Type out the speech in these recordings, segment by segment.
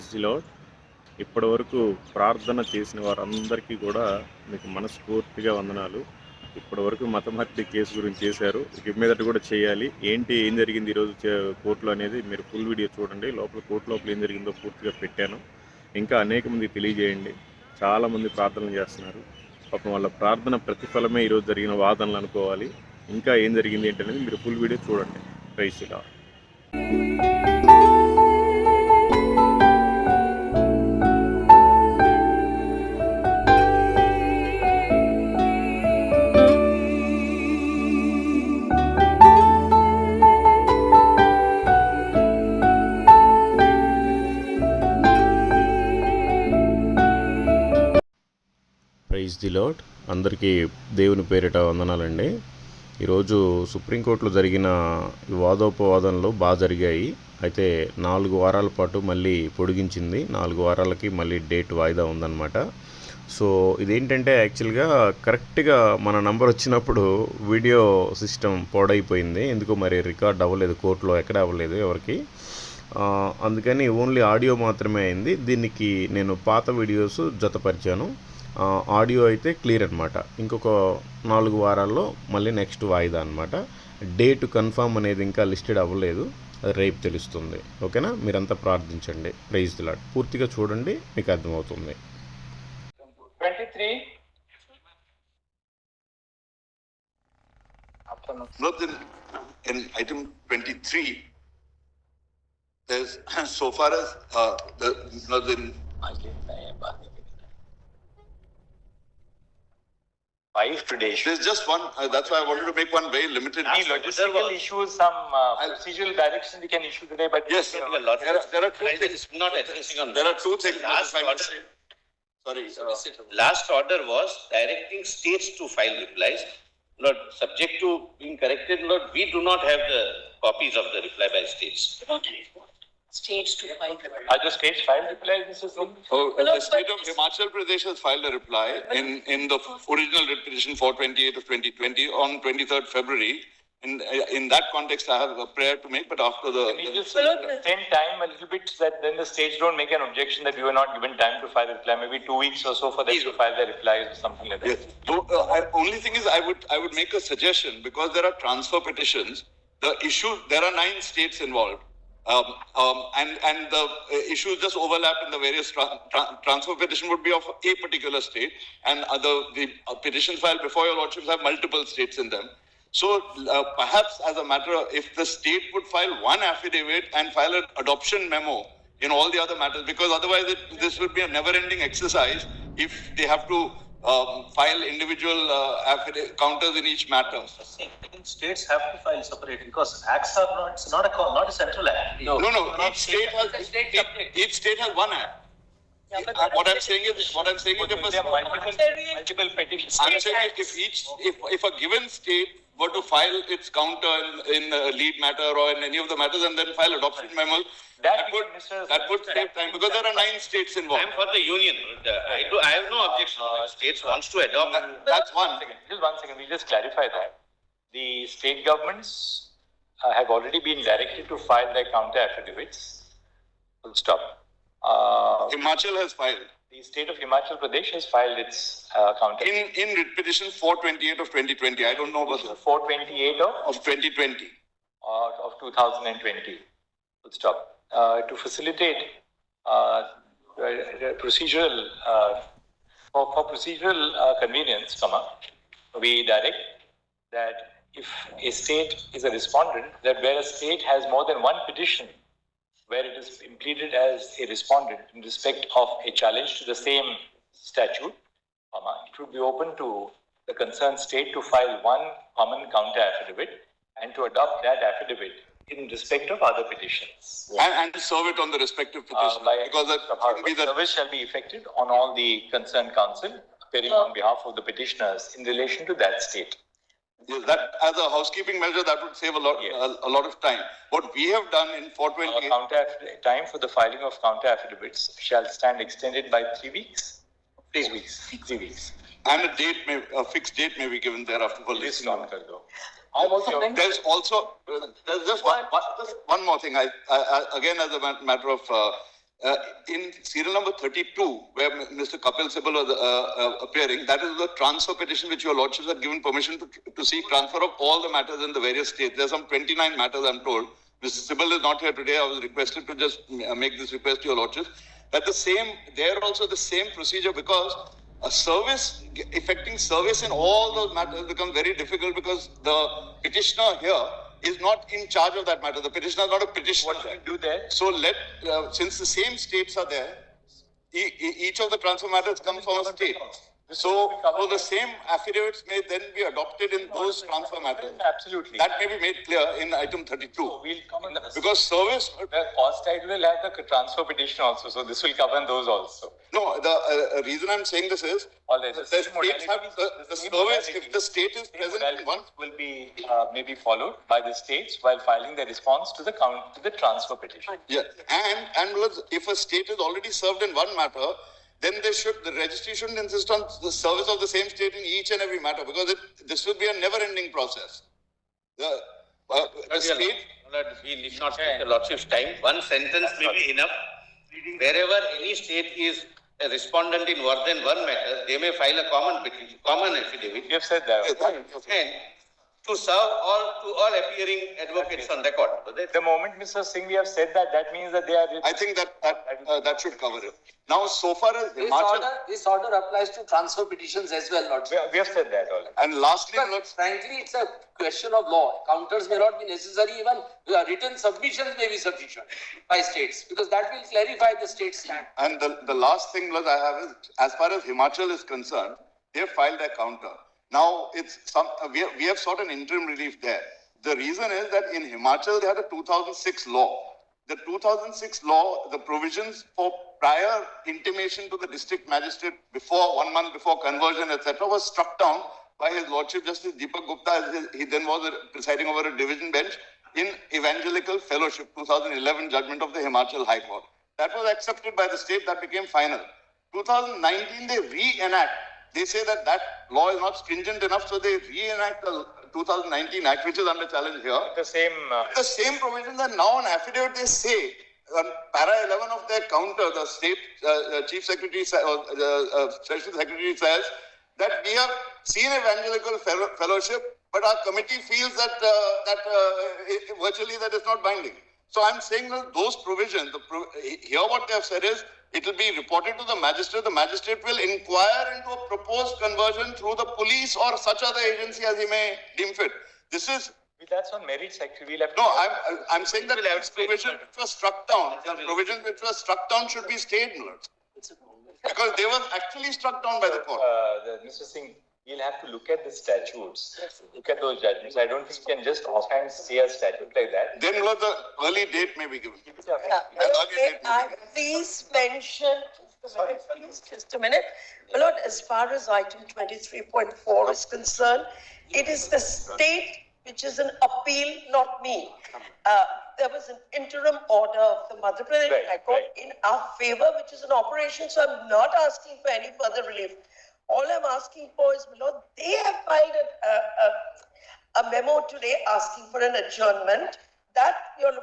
Praise the lord. ఇప్పటి వరకు ప్రార్థన చేసిన వారందరికీ కూడా మీకు మనస్ఫూర్తిగా వందనాలు. ఇప్పటి వరకు మతమర్పి కేసు గురించి చేశారు, ఇక మీదట కూడా చేయాలి. ఏం జరిగింది ఈరోజు కోర్టులో అనేది మీరు ఫుల్ వీడియో చూడండి. కోర్టు లోపల ఏం జరిగిందో పూర్తిగా పెట్టాను. ఇంకా అనేక మంది తెలియజేయండి. చాలామంది ప్రార్థనలు చేస్తున్నారు. పాపం వాళ్ళ ప్రార్థన ప్రతిఫలమే ఈరోజు జరిగిన వాదనలు అనుకోవాలి. ఇంకా ఏం జరిగింది ఏంటనేది మీరు ఫుల్ వీడియో చూడండి. Praise the Lord. Praise the Lord. అందరికీ దేవుని పేరిట వందనాలండి. ఈరోజు సుప్రీంకోర్టులో జరిగిన వాదోపవాదనలు బాగా జరిగాయి. అయితే 4 వారాల పాటు మళ్ళీ పొడిగించింది. 4 వారాలకి మళ్ళీ డేట్ వాయిదా ఉందన్నమాట. సో ఇదేంటంటే యాక్చువల్గా కరెక్ట్గా మన నంబర్ వచ్చినప్పుడు వీడియో సిస్టమ్ పాడైపోయింది. ఎందుకు మరి రికార్డ్ అవ్వలేదు, కోర్టులో ఎక్కడ అవ్వలేదు ఎవరికి. అందుకని ఓన్లీ ఆడియో మాత్రమే అయింది. దీనికి నేను పాత వీడియోస్ జతపరిచాను. ఆడియో అయితే క్లియర్ అనమాట. ఇంకొక 4 వారాల్లో మళ్ళీ నెక్స్ట్ వాయిదా అనమాట. డేట్ కన్ఫర్మ్ అనేది ఇంకా లిస్టెడ్ అవ్వలేదు, రేపు తెలుస్తుంది. ఓకేనా? మీరంతా ప్రార్థించండి. Praise the Lord. పూర్తిగా చూడండి, మీకు అర్థమవుతుంది. 23 in item 23 there's so far as the 5 today. there's just one, that's why I wanted to make one very limited. Any logistical issues, some procedural direction we can issue today, but yes, there are two things. Not addressing on There are two things. Last order was directing states to file replies. Lord, subject to being corrected, Lord, we do not have the copies of the reply by states. States to file reply. are the states filed reply? This is The state of Himachal Pradesh has filed a reply in the original petition 428 of 2020 on 23rd February. In that context, I have a prayer to make, but after the... Can you just extend time a little bit so that then the states don't make an objection that we were not given time to file a reply, maybe 2 weeks or so for them to file their replies or something like that? Yes. So, only thing is, I would make a suggestion, because there are transfer petitions. The issue, there are 9 states involved. And the issues just overlap in the various transfer petition would be of a particular state, and the petitions filed before your lordships have multiple states in them. So perhaps as a matter of, if the state would file one affidavit and file an adoption memo in all the other matters, because otherwise this would be a never-ending exercise if they have to file individual affidavit counters in each matter. States have to file separate because acts are not a central act. No. Each state has one act. What I'm saying is There are multiple petitions. I'm saying if a given state were to file its counter in a lead matter or in any of the matters and then file adoption memos, that would save time, because there are 9 states involved. I'm for the union. I have no objection. States wants to adopt. That's one. Just 1 second, we'll just clarify that. The state governments have already been directed to file their counter affidavits. Full stop. Himachal has filed. The state of Himachal Pradesh has filed its counter. In petition 428 of 2020, I don't know about the 428 of 2020. Of 2020. Full stop. To facilitate procedural for procedural convenience, we direct that if a state is a respondent, that where a state has more than one petition where it is pleaded as a respondent in respect of a challenge to the same statute, it would be open to the concerned state to file one common counter affidavit and to adopt that affidavit in respect of other petitions. And to serve it on the respective petition. Because the service shall be effected on all the concerned counsel appearing on behalf of the petitioners in relation to that state. Yes, that as a housekeeping measure, that would save a lot of time. What we have done in 428 time for the filing of counter affidavits shall stand extended by 3 weeks. 3 weeks. 3 weeks. And a fixed date may be given thereafter for listening. There's just one more thing. I again, as a matter of in serial number 32, where Mr. Kapil Sibal was appearing, that is the transfer petition which your lordships had given permission to seek transfer of all the matters in the various states. There are some 29 matters, I'm told. Mr. Sibal is not here today. I was requested to just make this request to your lordships. That there also the same procedure, because a service, effecting service in all those matters becomes very difficult, because the petitioner here is not in charge of that matter. The petitioner is not a petitioner. What do you do there? So since the same states are there, each of the transfer matters come from a state. So the same affidavits may then be adopted in those transfer matters. Absolutely. That may be made clear in item 32. So we'll come in Because service... The cost side will have the transfer petition also, so this will cover those also. No, the reason I'm saying this is, the states have the service, if the state is present in one... will be maybe followed by the states while filing the response to the transfer petition. Yeah, and if a state is already served in one matter, then the registry shouldn't insist on the service of the same state in each and every matter, because this would be a never-ending process. The state... We need not take the lordship's time. One sentence may be enough. Wherever any state is a respondent in more than one matter, they may file a common affidavit. You have said that. And to serve all appearing advocates on record. The moment, Mr. Singh, we have said that, that means that they are... I think that should cover it. Now, so far as this order applies to transfer petitions as well, Lord. We have said that already. And lastly, But frankly, it's a question of law. Counters may not be necessary, even written submissions may be sufficient by states, because that will clarify the state's stand. and the last thing I have is, as far as Himachal is concerned, they have filed their counter. Now, we have sought an interim relief there. The reason is that in Himachal, they had a 2006 law. The 2006 law, the provisions for prior intimation to the district magistrate 1 month before conversion, etc., was struck down by His Lordship Justice Deepak Gupta. He then was presiding over a division bench in Evangelical Fellowship, 2011 judgment of the Himachal High Court. That was accepted by the state. That became final. 2019, they reenact. They say that law is not stringent enough, so they reenact the 2019 Act, which is under challenge here. The same provisions, and now on affidavit they say, on para 11 of their counter, the state chief secretary or the special secretary says that we have seen Evangelical Fellowship, but our committee feels that virtually that is not binding. So I'm saying that those provisions, here what they have said is, it will be reported to the magistrate. The magistrate will inquire into a proposed conversion through the police or such other agency as he may deem fit. That's on merits, actually. I'm saying that provisions which were struck down, the provisions which were struck down should be stayed, because they were actually struck down by the court. Mr. Singh, we'll have to look at the statutes, look at those judgments. I don't think you can just offhand say a statute like that. Then the early date may be given. Please mention, just a minute. My Lord, as far as item 23.4 is concerned, it is the state which is an appeal, not me. There was an interim order of the Madhya Pradesh High Court in our favor, which is an operation, so I'm not asking for any further relief. All I'm asking for is, my Lord, they have filed a memo today asking for an adjournment. That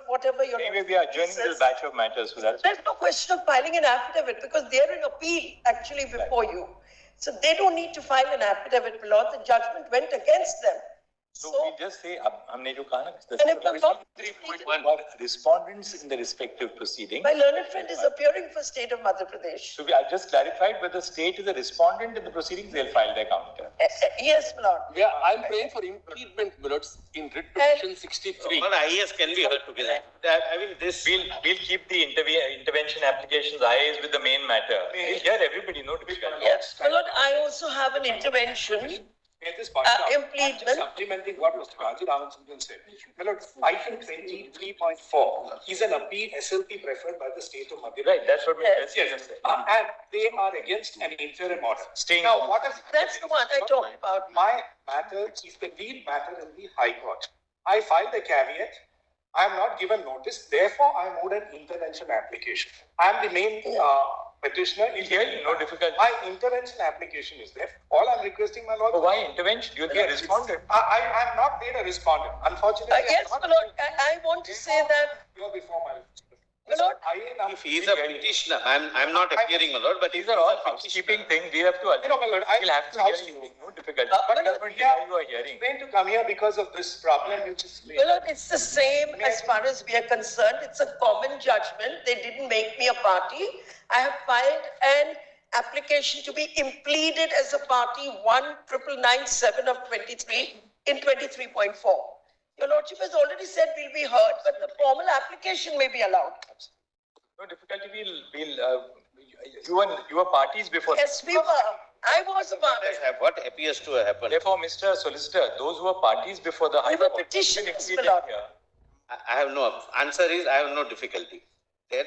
whatever your anyway, we are adjourning this batch of matters. So there's no question of filing an affidavit, because they're in appeal actually before you. So they don't need to file an affidavit, my Lord. The judgment went against them. So we just say, respondents in the respective proceeding. My learned friend is appearing for state of Madhya Pradesh. So I just clarified whether the state is a respondent in the proceedings, they'll file their counter. Yes, my Lord. Yeah, I'm praying for impediment, my Lord, in writ petition 63. Well, IAS can be heard together. We'll keep the intervention applications IAS with the main matter. We'll hear everybody, no difficulty. Yes, my Lord, I also have an intervention. Impediment. Supplementing what Mr. Rajan said. My Lord, item 23.4 is an appeal SLP preferred by the state of Madhya Pradesh. Right, that's what we said. Yes. And they are against an interim order. Now, That's the one I talked about. My matter is the lead matter in the High Court. I filed a caveat. I am not given notice. Therefore, I moved an intervention application. I am the main petitioner. No difficulty. My intervention application is there. All I'm requesting, my Lord. So why intervention? You'll be a respondent. I am not made a respondent. Unfortunately, yes, my Lord. I want to say that. You are before my. My lord, If he is a petitioner, I'm not appearing, my lord, but These if are he is all a housekeeping petitioner- things. We have to. My lord, We'll have to hear you. No difficulty. But husband, yeah, you are hearing. going to come here because of this problem, which is. my lord, it's the same as far as we are concerned. It's a common judgment. They didn't make me a party. I have filed an application to be impleaded as a party 19997 of 23 in 23.4. Your lordship has already said we'll be heard, but the formal application may be allowed. No difficulty. You were parties before. Yes, we were. I was a party. What appears to have happened? Therefore, Mr. Solicitor, those who were parties before the High We were Court. petitioners, included my lord. here. I have no, answer is I have no difficulty. There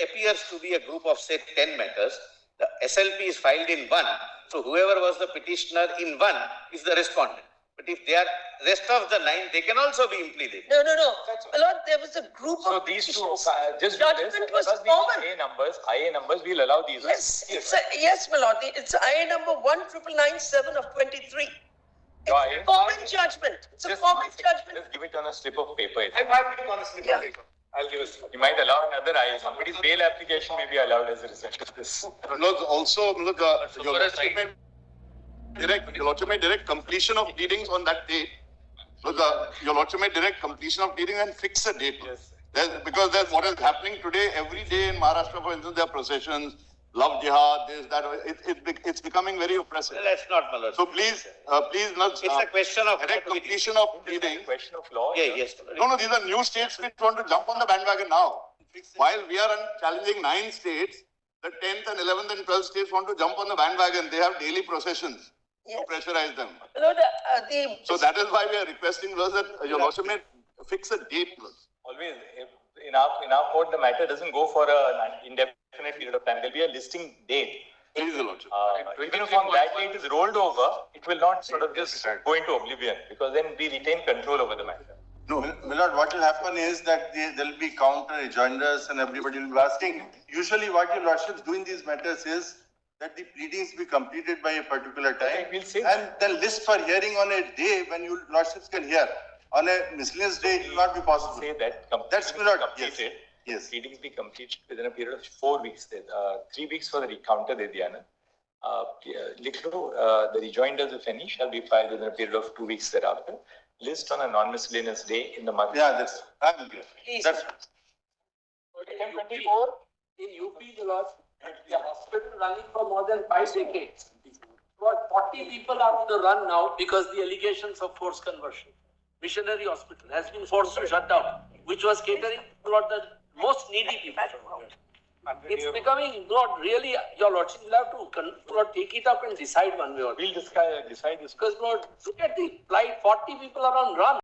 appears to be a group of say 10 matters. The SLP is filed in one. So whoever was the petitioner in one is the respondent. But if they are rest of the 9, they can also be impleaded. No. My lord, there was a group So of these two, petitioners. just do this. Judgment was Because the formal. IA numbers, we'll allow these. Yes, yes, my lord. It's IA number 19997 of 23. It's Yeah, a common judgment. It's a Just- common judgment. Just give it on a slip of paper. I'm happy on a slip Yeah. of paper. I'll give us. You might allow another IA. Somebody's bail application may be allowed as a result of this. Look, also, look, your lordship may direct completion of pleadings on that date. Look, your lordship may direct completion of pleadings and fix a date. Yes. Because there's what is happening today, every day in Maharashtra, for instance, there are processions, love jihad, this, that, it's becoming very oppressive. Well, that's not, my lord. So please, let's. It's a question of direct what we completion of This is a pleading. question of law. Yeah, yes. No, these are new states which want to jump on the bandwagon now. While we are challenging 9 states, the 10th and 11th and 12th states want to jump on the bandwagon. They have daily processions Yes. to pressurize them. My lord, So that is why we are requesting that your lordship may fix a date. Always, in our court, the matter doesn't go for an indefinite period of time. There'll be a listing date. Please, your lordship. Even if on that date is rolled over, it will not sort of just go into oblivion because then we retain control over the matter. No, my lord, what will happen is that there will be counter rejoinders and everybody will be asking. Usually what your lordships do in these matters is that the pleadings be completed by a particular time. Okay, we'll say and the list for hearing on a day when your lordships can hear. On a miscellaneous day, it will not be possible. Say that That's my lord. completed. Yes. Pleadings be completed within a period of 4 weeks. 3 weeks for the recounter, the rejoinders, if any, shall be filed within a period of 2 weeks thereafter. List on a non-miscellaneous day in the month. Yeah, that's, I'm clear. Please. That's, In UP, the lord, the hospital running for more than 5 decades. About 40 people are on the run now because the allegations of forced conversion. Missionary hospital has been forced to shut down, which was catering to the most needy people. It's becoming, Lord, really, your lordship will have to, Lord, take it up and decide one way or the other. We'll decide this. Because, Lord, look at the plight, 40 people are on run.